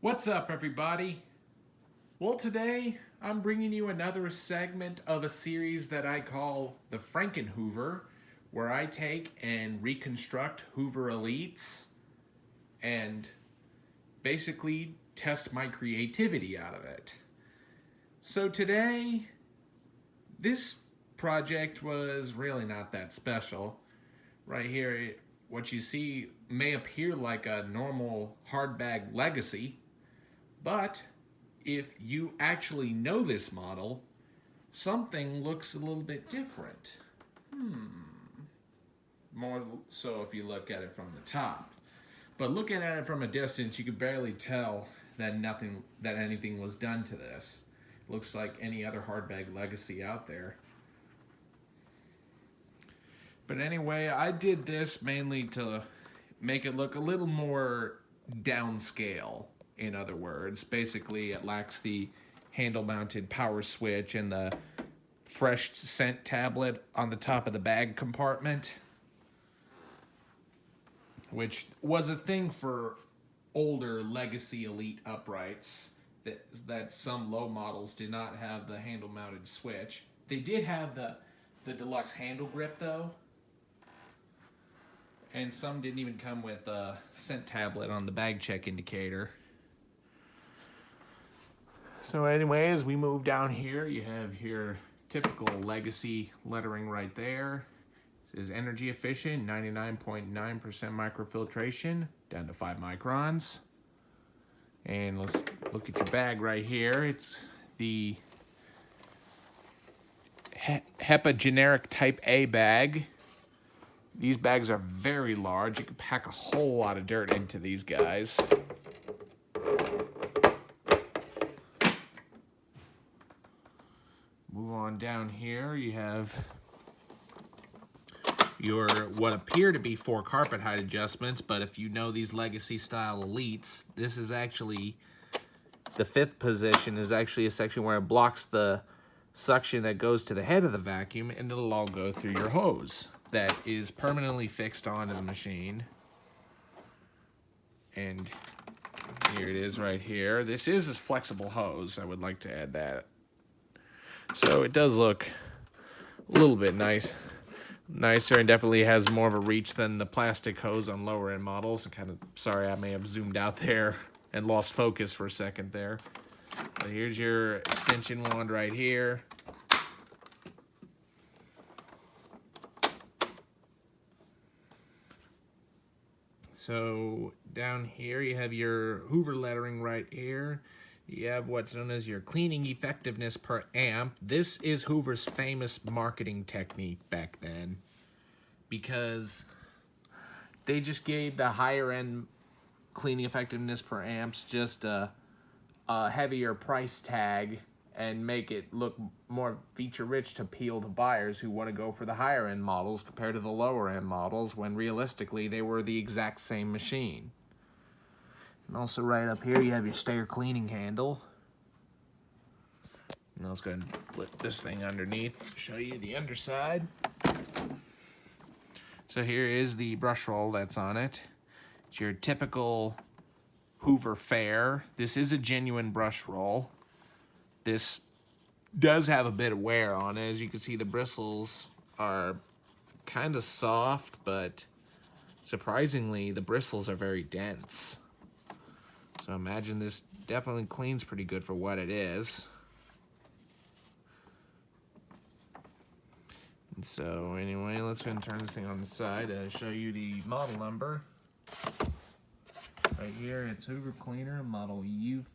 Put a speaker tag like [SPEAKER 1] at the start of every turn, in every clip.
[SPEAKER 1] What's up, everybody? Well, today I'm bringing you another segment of a series that I call the FrankenHoover, where I take and reconstruct Hoover Elites and basically test my creativity out of it. So today, this project was really not that special. Right here, what you see may appear like a normal hardbag Legacy, but if you actually know this model, something looks a little bit different. More so if you look at it from the top. But looking at it from a distance, you could barely tell that anything was done to this. It looks like any other hardbag Legacy out there. But anyway, I did this mainly to make it look a little more downscale. In other words, basically it lacks the handle-mounted power switch and the fresh scent tablet on the top of the bag compartment, which was a thing for older Legacy Elite uprights, that some low models did not have the handle-mounted switch. They did have the deluxe handle grip, though, and some didn't even come with a scent tablet on the bag check indicator. So anyway, as we move down here, you have your typical Legacy lettering right there. It says energy efficient, 99.9% microfiltration, down to 5 microns. And let's look at your bag right here. It's the HEPA generic type A bag. These bags are very large. You can pack a whole lot of dirt into these guys. Move on down here, you have your what appear to be 4 carpet height adjustments, but if you know these Legacy style Elites, this is actually, the 5th position is actually a section where it blocks the suction that goes to the head of the vacuum, and it'll all go through your hose that is permanently fixed onto the machine. And here it is right here. This is a flexible hose, I would like to add that. So it does look a little bit nicer, and definitely has more of a reach than the plastic hose on lower end models. Sorry, I may have zoomed out there and lost focus for a second there. But here's your extension wand right here. So down here you have your Hoover lettering right here. You have what's known as your cleaning effectiveness per amp. This is Hoover's famous marketing technique back then, because they just gave the higher end cleaning effectiveness per amps just a heavier price tag and make it look more feature rich to appeal to buyers who want to go for the higher end models compared to the lower end models, when realistically they were the exact same machine. And also right up here you have your stair cleaning handle. Now let's go ahead and flip this thing underneath to show you the underside. So here is the brush roll that's on it. It's your typical Hoover fare. This is a genuine brush roll. This does have a bit of wear on it. As you can see, the bristles are kind of soft, but surprisingly the bristles are very dense. So imagine this definitely cleans pretty good for what it is. And so anyway, let's go ahead and turn this thing on the side to show you the model number. Right here, it's Hoover Cleaner, model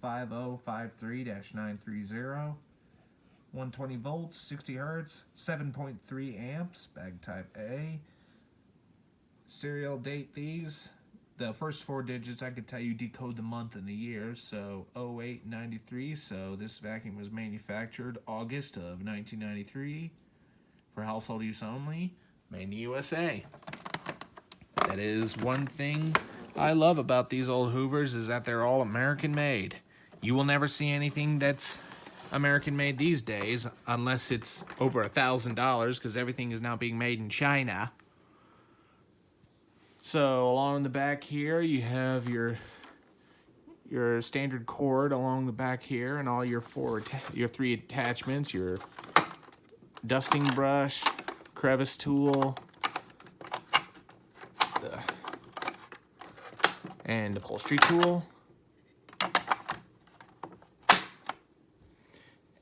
[SPEAKER 1] U5053-930. 120 volts, 60 hertz, 7.3 amps, bag type A. Serial date these. The first 4 digits I could tell you decode the month and the year, so 0893, so this vacuum was manufactured August of 1993 for household use only, made in the USA. That is one thing I love about these old Hoovers, is that they're all American made. You will never see anything that's American made these days unless it's over $1,000, because everything is now being made in China. So along the back here you have your your standard cord along the back here, and all your three attachments, your dusting brush, crevice tool, and upholstery tool.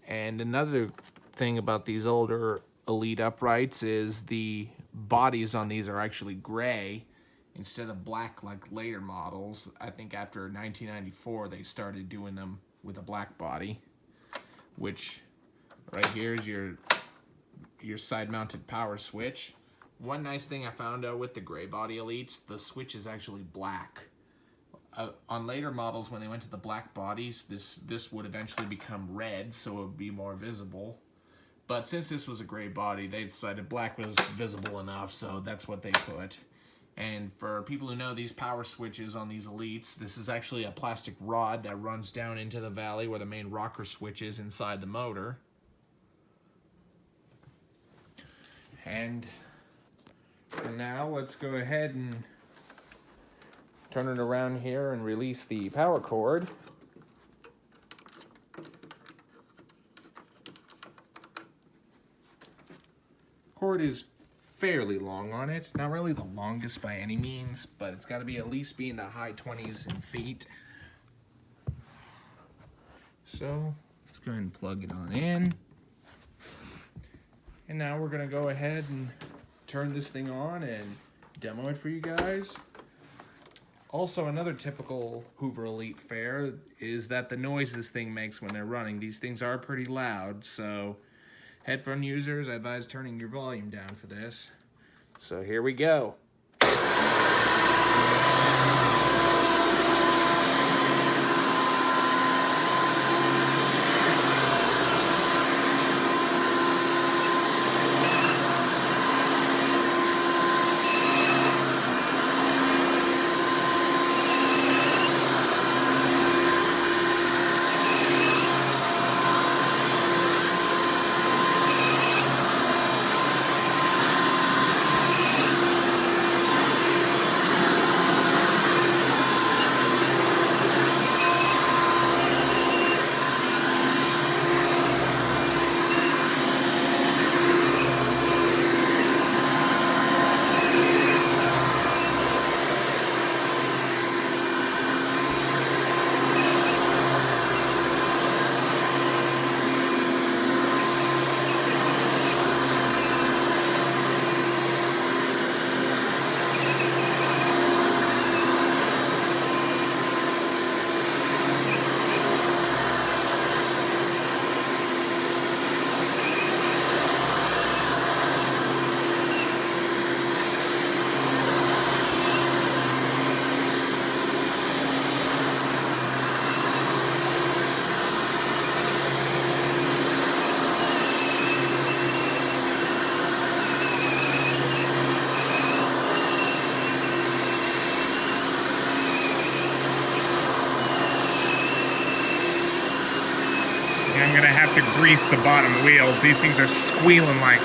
[SPEAKER 1] And another thing about these older Elite uprights is the bodies on these are actually gray instead of black like later models. I think after 1994 they started doing them with a black body, which right here is your side-mounted power switch. One nice thing I found out with the gray body Elites, the switch is actually black. On later models, when they went to the black bodies, this would eventually become red, so it would be more visible. But since this was a gray body, they decided black was visible enough, so that's what they put. And for people who know these power switches on these Elites, this is actually a plastic rod that runs down into the valley where the main rocker switch is inside the motor. And for now, let's go ahead and turn it around here and release the power cord. Cord is fairly long on it. Not really the longest by any means, but it's got to be at least be in the high 20s in feet. So let's go ahead and plug it on in. And now we're going to go ahead and turn this thing on and demo it for you guys. Also, another typical Hoover Elite fare is that the noise this thing makes when they're running. These things are pretty loud, so headphone users, I advise turning your volume down for this. So here we go. I'm gonna have to grease the bottom wheels. These things are squealing like.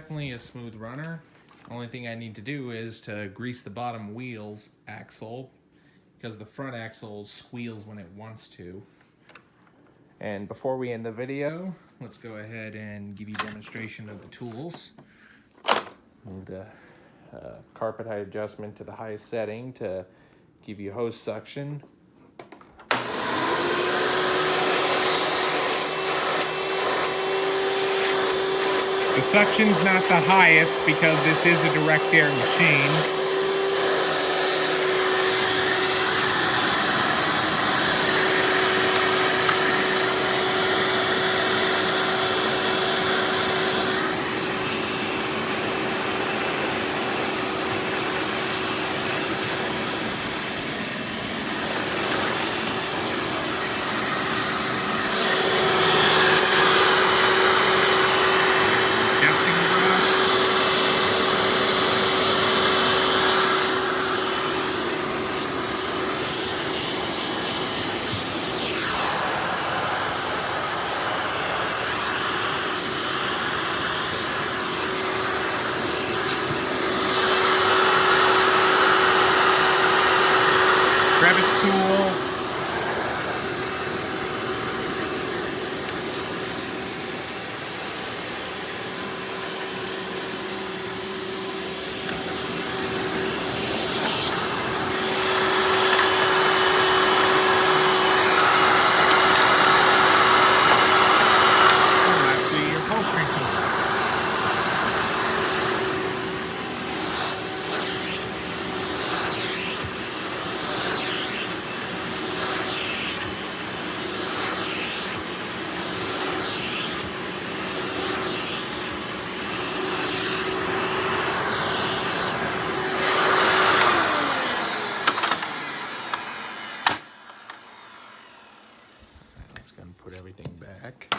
[SPEAKER 1] definitely a smooth runner. Only thing I need to do is to grease the bottom wheel's axle, because the front axle squeals when it wants to. And before we end the video, let's go ahead and give you a demonstration of the tools. Move the carpet height adjustment to the highest setting to give you hose suction. The suction's not the highest because this is a direct air machine. Crevice tool. And lastly, your upholstery tool. Just gonna put everything back.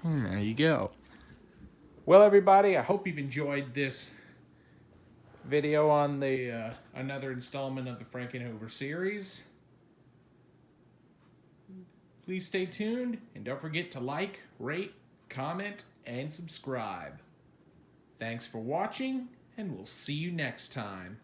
[SPEAKER 1] And there you go. Well, everybody, I hope you've enjoyed this video on the another installment of the FrankenHoover series. Please stay tuned and don't forget to like, rate, comment, and subscribe. Thanks for watching, and we'll see you next time.